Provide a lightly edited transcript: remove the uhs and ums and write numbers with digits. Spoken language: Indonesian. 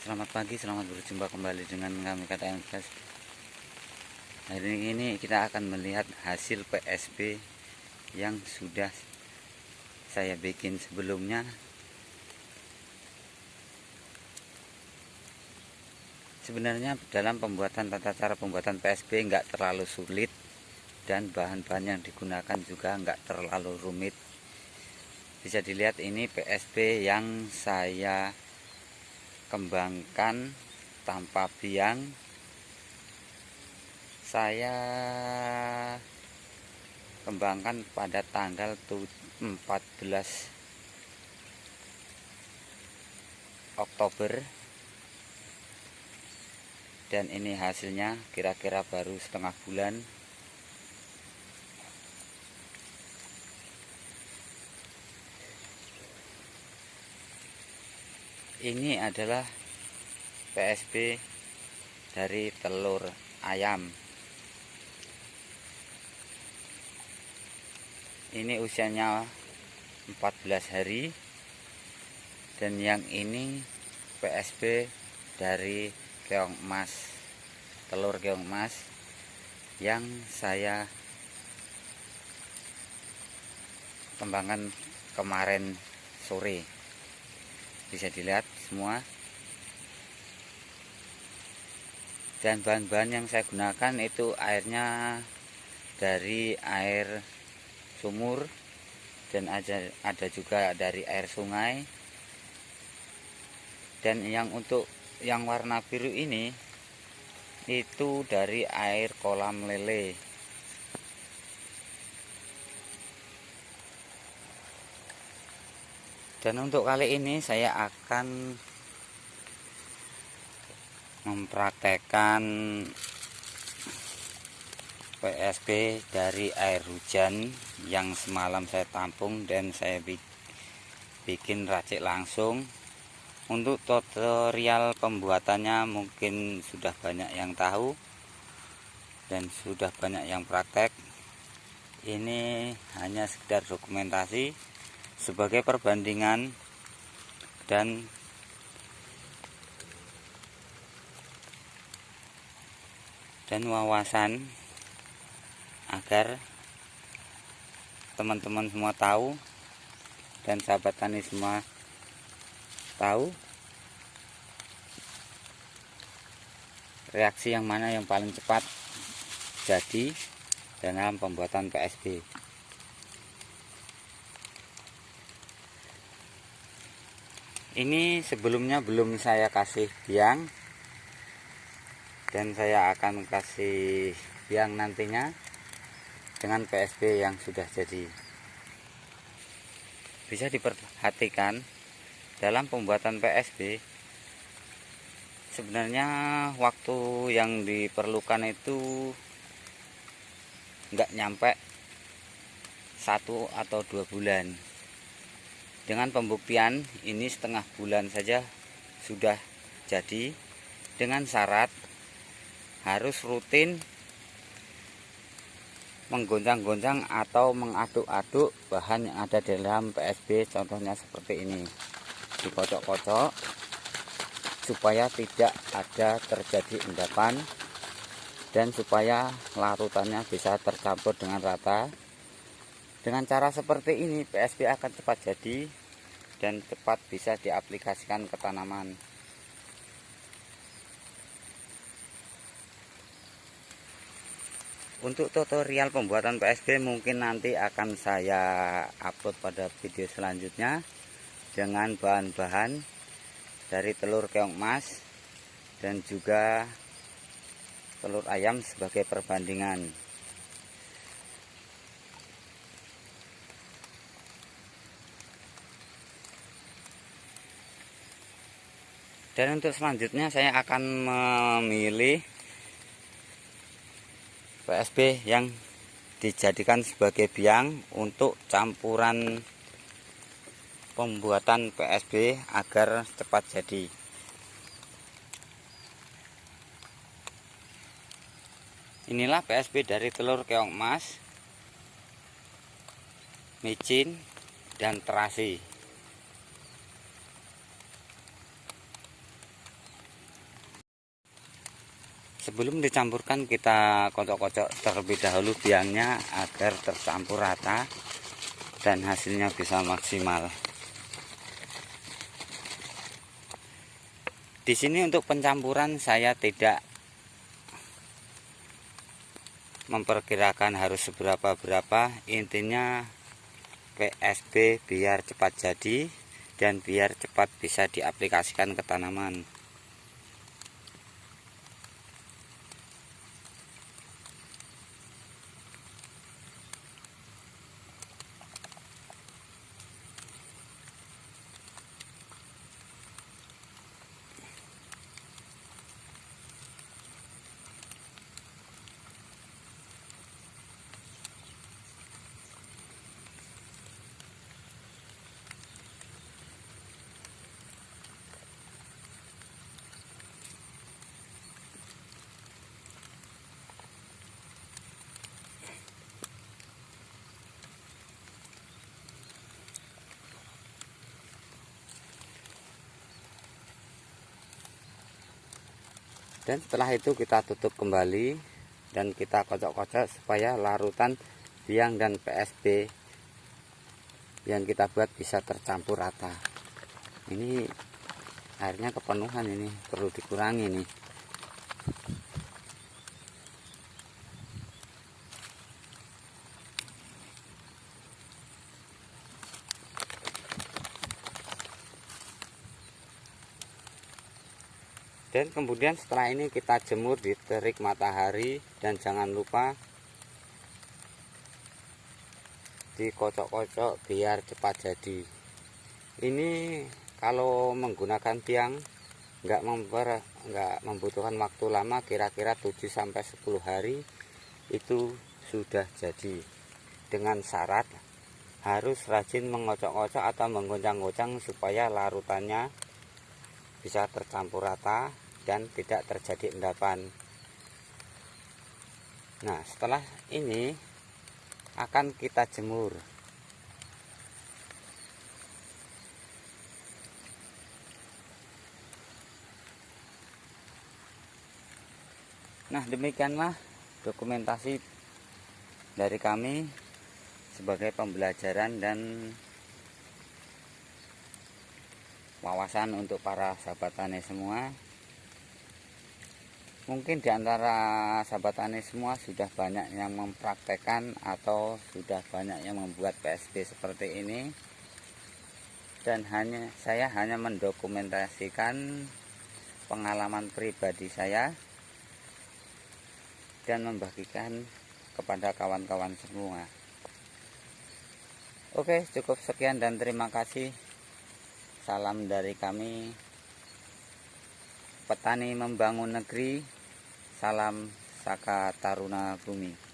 Selamat pagi, selamat berjumpa kembali dengan kami KTM Flash. Hari ini kita akan melihat hasil PSB yang sudah saya bikin sebelumnya. Sebenarnya dalam tata cara pembuatan PSB nggak terlalu sulit, dan bahan-bahan yang digunakan juga nggak terlalu rumit. Bisa dilihat ini PSB yang saya kembangkan tanpa biang. Saya kembangkan pada tanggal 14 Oktober, dan ini hasilnya kira-kira baru setengah bulan. Ini adalah PSB dari telur ayam. Ini usianya 14 hari, dan yang ini PSB dari keong emas, telur keong emas yang saya kembangkan kemarin sore. Bisa dilihat semua. Dan bahan-bahan yang saya gunakan itu airnya dari air sumur, dan ada juga dari air sungai. Dan yang untuk yang warna biru ini itu dari air kolam lele. Dan untuk kali ini saya akan mempraktekkan PSB dari air hujan yang semalam saya tampung dan saya bikin racik langsung. Untuk tutorial pembuatannya mungkin sudah banyak yang tahu dan sudah banyak yang praktek. Ini hanya sekedar dokumentasi sebagai perbandingan dan wawasan, agar teman-teman semua tahu dan sahabat tani semua tahu reaksi yang mana yang paling cepat jadi dalam pembuatan PSB. Ini sebelumnya belum saya kasih biang, dan saya akan kasih biang nantinya dengan PSB yang sudah jadi. Bisa diperhatikan dalam pembuatan PSB, sebenarnya waktu yang diperlukan itu nggak nyampe 1 atau 2 bulan. Dengan pembuktian ini setengah bulan saja sudah jadi, dengan syarat harus rutin menggoncang-goncang atau mengaduk-aduk bahan yang ada di dalam PSB. Contohnya seperti ini, dikocok-kocok supaya tidak ada terjadi endapan, dan supaya larutannya bisa tercampur dengan rata. Dengan cara seperti ini PSB akan cepat jadi dan cepat bisa diaplikasikan ke tanaman. Untuk tutorial pembuatan PSB mungkin nanti akan saya upload pada video selanjutnya dengan bahan-bahan dari telur keong emas dan juga telur ayam sebagai perbandingan. Dan untuk selanjutnya saya akan memilih PSB yang dijadikan sebagai biang untuk campuran pembuatan PSB agar cepat jadi. Inilah PSB dari telur keong emas, micin, dan terasi. Sebelum dicampurkan kita kocok-kocok terlebih dahulu biangnya agar tercampur rata dan hasilnya bisa maksimal. Di sini untuk pencampuran saya tidak memperkirakan harus seberapa-berapa, intinya PSB biar cepat jadi dan biar cepat bisa diaplikasikan ke tanaman. Dan setelah itu kita tutup kembali dan kita kocok-kocok supaya larutan biang dan PSB yang kita buat bisa tercampur rata. Ini airnya kepenuhan, ini perlu dikurangi nih. Dan kemudian setelah ini kita jemur di terik matahari dan jangan lupa dikocok-kocok biar cepat jadi. Ini kalau menggunakan tiang nggak membutuhkan waktu lama, kira-kira 7-10 hari itu sudah jadi. Dengan syarat harus rajin mengocok-ocok atau menggoncang-goncang supaya larutannya bisa tercampur rata dan tidak terjadi endapan. Nah, setelah ini akan kita jemur. Nah, demikianlah dokumentasi dari kami sebagai pembelajaran dan wawasan untuk para sahabat tani semua. Mungkin diantara sahabat tani semua sudah banyak yang mempraktekkan atau sudah banyak yang membuat PSB seperti ini, dan saya hanya mendokumentasikan pengalaman pribadi saya dan membagikan kepada kawan-kawan semua. Oke, cukup sekian dan terima kasih. Salam dari kami, petani membangun negeri. Salam Saka Taruna Bumi.